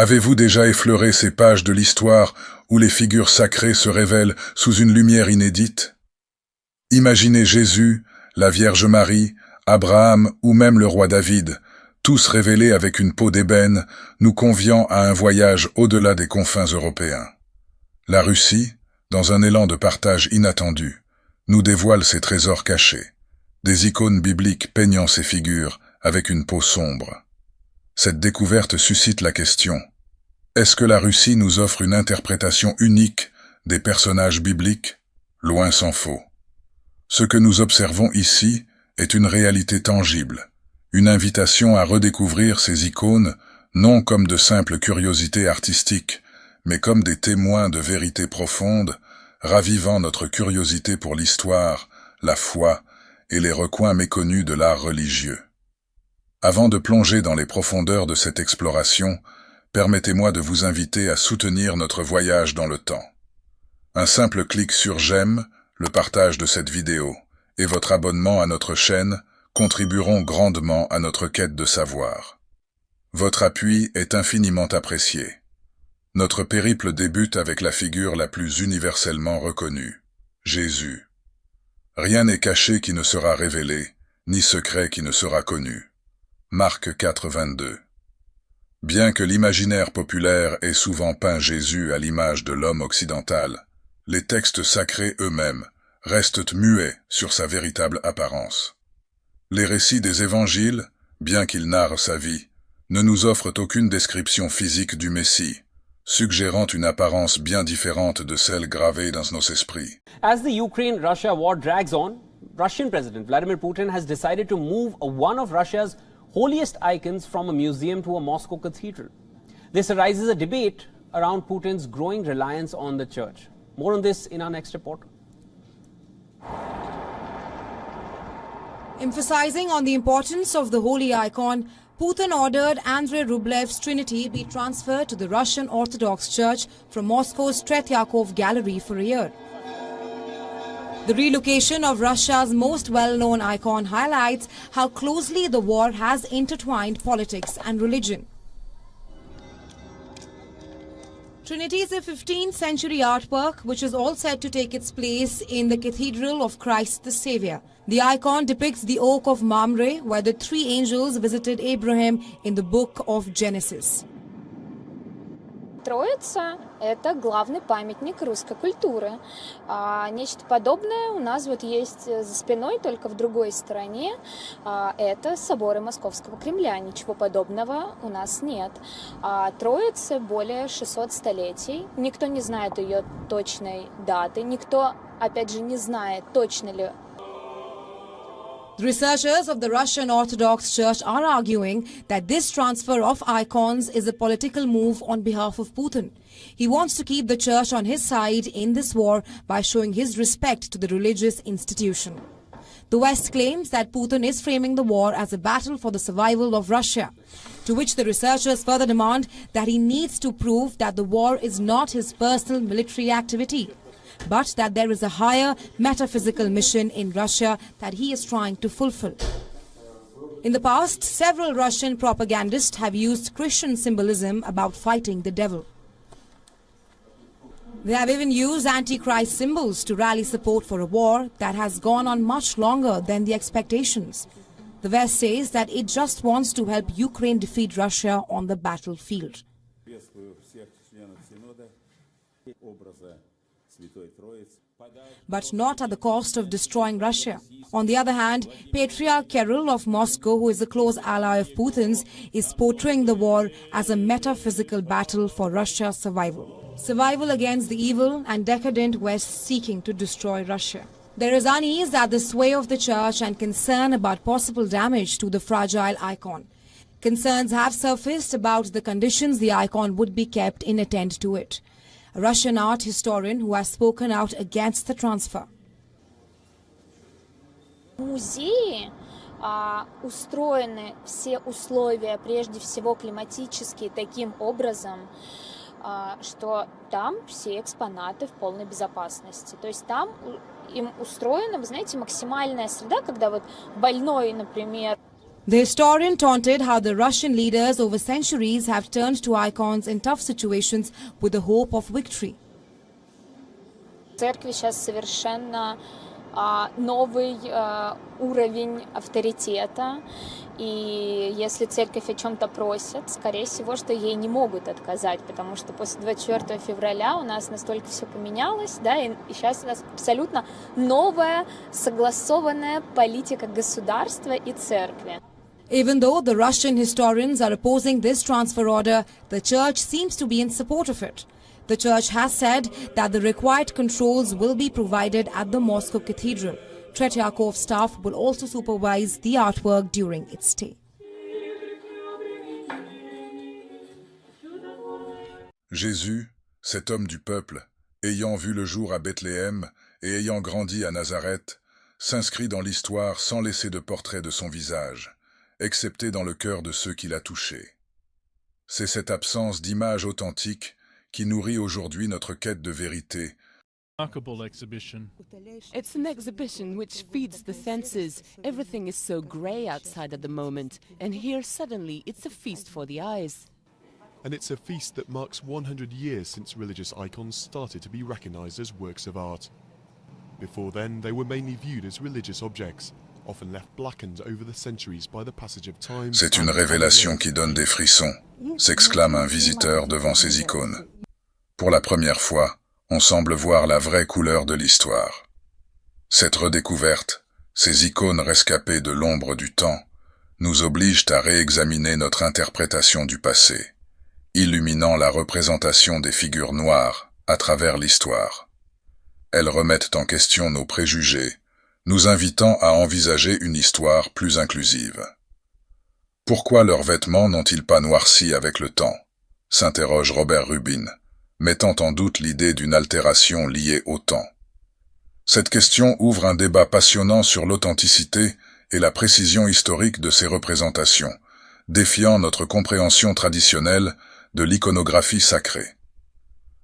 Avez-vous déjà effleuré ces pages de l'histoire où les figures sacrées se révèlent sous une lumière inédite? Imaginez Jésus, la Vierge Marie, Abraham ou même le roi David, tous révélés avec une peau d'ébène, nous conviant à un voyage au-delà des confins européens. La Russie, dans un élan de partage inattendu, nous dévoile ses trésors cachés, des icônes bibliques peignant ces figures avec une peau sombre. Cette découverte suscite la question: est-ce que la Russie nous offre une interprétation unique des personnages bibliques? Loin s'en faut. Ce que nous observons ici est une réalité tangible, une invitation à redécouvrir ces icônes non comme de simples curiosités artistiques, mais comme des témoins de vérités profondes, ravivant notre curiosité pour l'histoire, la foi et les recoins méconnus de l'art religieux. Avant de plonger dans les profondeurs de cette exploration, permettez-moi de vous inviter à soutenir notre voyage dans le temps. Un simple clic sur j'aime, le partage de cette vidéo et votre abonnement à notre chaîne contribueront grandement à notre quête de savoir. Votre appui est infiniment apprécié. Notre périple débute avec la figure la plus universellement reconnue, Jésus. Rien n'est caché qui ne sera révélé, ni secret qui ne sera connu. Marc 4, 22. Bien que l'imaginaire populaire ait souvent peint Jésus à l'image de l'homme occidental, les textes sacrés eux-mêmes restent muets sur sa véritable apparence. Les récits des évangiles, bien qu'ils narrent sa vie, ne nous offrent aucune description physique du Messie, suggérant une apparence bien différente de celle gravée dans nos esprits. As the Ukraine-Russia war drags on, Russian President Vladimir Putin has decided to move one of Russia's holiest icons from a museum to a Moscow cathedral. This arises a debate around Putin's growing reliance on the church. More on this in our next report. Emphasizing on the importance of the holy icon, Putin ordered Andrei Rublev's Trinity be transferred to the Russian Orthodox Church from Moscow's Tretyakov Gallery for a year. The relocation of Russia's most well-known icon highlights how closely the war has intertwined politics and religion. Trinity is a 15th century artwork which is all set to take its place in the Cathedral of Christ the Saviour. The icon depicts the oak of Mamre, where the three angels visited Abraham in the book of Genesis. Троица – это главный памятник русской культуры. Нечто подобное у нас вот есть за спиной, только в другой стороне. Это соборы Московского Кремля. Ничего подобного у нас нет. Троице более 600 столетий. Никто не знает ее точной даты. Никто, опять же, не знает, точно ли. The researchers of the Russian Orthodox Church are arguing that this transfer of icons is a political move on behalf of Putin. He wants to keep the church on his side in this war by showing his respect to the religious institution. The West claims that Putin is framing the war as a battle for the survival of Russia, to which the researchers further demand that he needs to prove that the war is not his personal military activity, but that there is a higher metaphysical mission in Russia that he is trying to fulfill. In the past, several Russian propagandists have used Christian symbolism about fighting the devil. They have even used antichrist symbols to rally support for a war that has gone on much longer than the expectations. The West says that it just wants to help Ukraine defeat Russia on the battlefield. But not at the cost of destroying Russia. On the other hand, Patriarch Kirill of Moscow, who is a close ally of Putin's, is portraying the war as a metaphysical battle for Russia's survival. Survival against the evil and decadent West seeking to destroy Russia. There is unease at the sway of the church and concern about possible damage to the fragile icon. Concerns have surfaced about the conditions the icon would be kept in attend to it. A Russian art historian who has spoken out against the transfer. Музеи устроены все условия, прежде всего климатические, таким образом, что там все экспонаты в полной безопасности. То есть там им устроена, вы знаете, максимальная среда, когда вот больной, например. The historian taunted how the Russian leaders over centuries have turned to icons in tough situations with the hope of victory. В церкви сейчас совершенно новый уровень авторитета, и если церковь о чем-то просит, скорее всего, что ей не могут отказать, потому что после 24 февраля у нас настолько все поменялось, да, и сейчас у нас абсолютно новая согласованная политика государства и церкви. Even though the Russian historians are opposing this transfer order, the church seems to be in support of it. The church has said that the required controls will be provided at the Moscow Cathedral. Tretyakov staff will also supervise the artwork during its stay. Jésus, cet homme du peuple, ayant vu le jour à Bethléem et ayant grandi à Nazareth, s'inscrit dans l'histoire sans laisser de portrait de son visage, excepté dans le cœur de ceux qu'il a touchés. C'est cette absence d'image authentique qui nourrit aujourd'hui notre quête de vérité. Remarkable exhibition. It's an exhibition which feeds the senses. Everything is so grey outside at the moment, and here suddenly it's a feast for the eyes. And it's a feast that marks 100 years since religious icons started to be recognized as works of art. Before then, they were mainly viewed as religious objects, often left blackened over the centuries by the passage of time. C'est une révélation qui donne des frissons, s'exclame un visiteur devant ces icônes. Pour la première fois, on semble voir la vraie couleur de l'histoire. Cette redécouverte, ces icônes rescapées de l'ombre du temps, nous obligent à réexaminer notre interprétation du passé, illuminant la représentation des figures noires à travers l'histoire. Elles remettent en question nos préjugés, nous invitant à envisager une histoire plus inclusive. Pourquoi leurs vêtements n'ont-ils pas noirci avec le temps ? S'interroge Robert Rubin, mettant en doute l'idée d'une altération liée au temps. Cette question ouvre un débat passionnant sur l'authenticité et la précision historique de ces représentations, défiant notre compréhension traditionnelle de l'iconographie sacrée.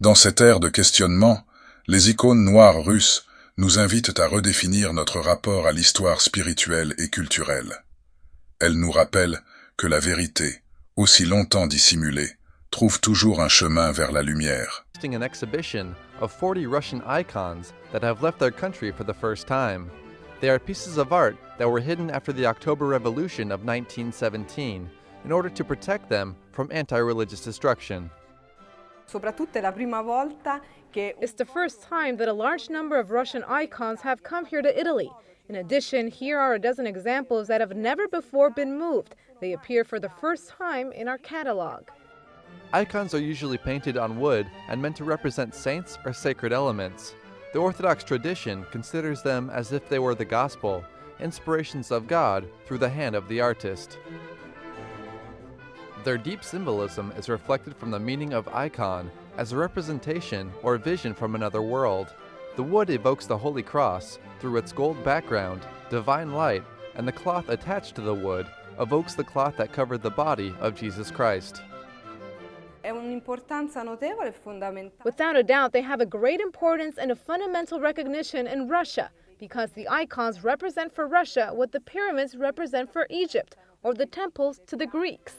Dans cette ère de questionnement, les icônes noires russes nous invitent à redéfinir notre rapport à l'histoire spirituelle et culturelle. Elles nous rappellent que la vérité, aussi longtemps dissimulée, trouve toujours un chemin vers la lumière. An exhibition of 40 Russian icons that have left their country for the first time. They are pieces of art that were hidden after the October Revolution of 1917 in order to protect them from anti-religious destruction. Soprattutto è la prima volta che It's the first time that a large number of Russian icons have come here to Italy. In addition, here are a dozen examples that have never before been moved. They appear for the first time in our catalog. Icons are usually painted on wood and meant to represent saints or sacred elements. The Orthodox tradition considers them as if they were the gospel, inspirations of God through the hand of the artist. Their deep symbolism is reflected from the meaning of icon as a representation or vision from another world. The wood evokes the Holy Cross through its gold background, divine light, and the cloth attached to the wood evokes the cloth that covered the body of Jesus Christ. è un'importanza notevole e fondamentale. Without a doubt, they have a great importance and a fundamental recognition in Russia, because the icons represent for Russia what the pyramids represent for Egypt, or the temples to the Greeks.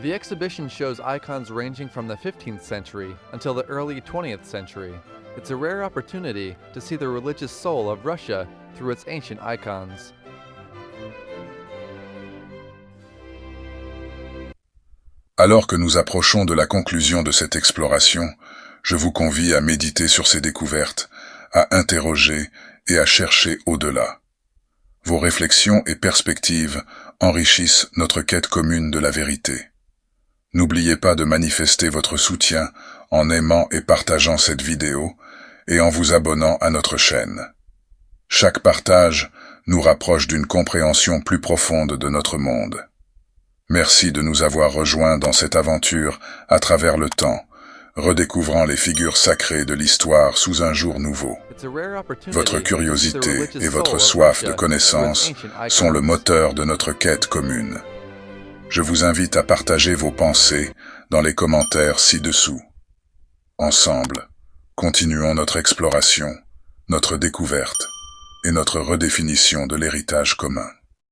The exhibition shows icons ranging from the 15th century until the early 20th century. It's a rare opportunity to see the religious soul of Russia through its ancient icons. Alors que nous approchons de la conclusion de cette exploration, je vous convie à méditer sur ces découvertes, à interroger et à chercher au-delà. Vos réflexions et perspectives enrichissent notre quête commune de la vérité. N'oubliez pas de manifester votre soutien en aimant et partageant cette vidéo et en vous abonnant à notre chaîne. Chaque partage nous rapproche d'une compréhension plus profonde de notre monde. Merci de nous avoir rejoints dans cette aventure à travers le temps, redécouvrant les figures sacrées de l'histoire sous un jour nouveau. Votre curiosité et votre soif de connaissance sont le moteur de notre quête commune. Je vous invite à partager vos pensées dans les commentaires ci-dessous. Ensemble, continuons notre exploration, notre découverte et notre redéfinition de l'héritage commun.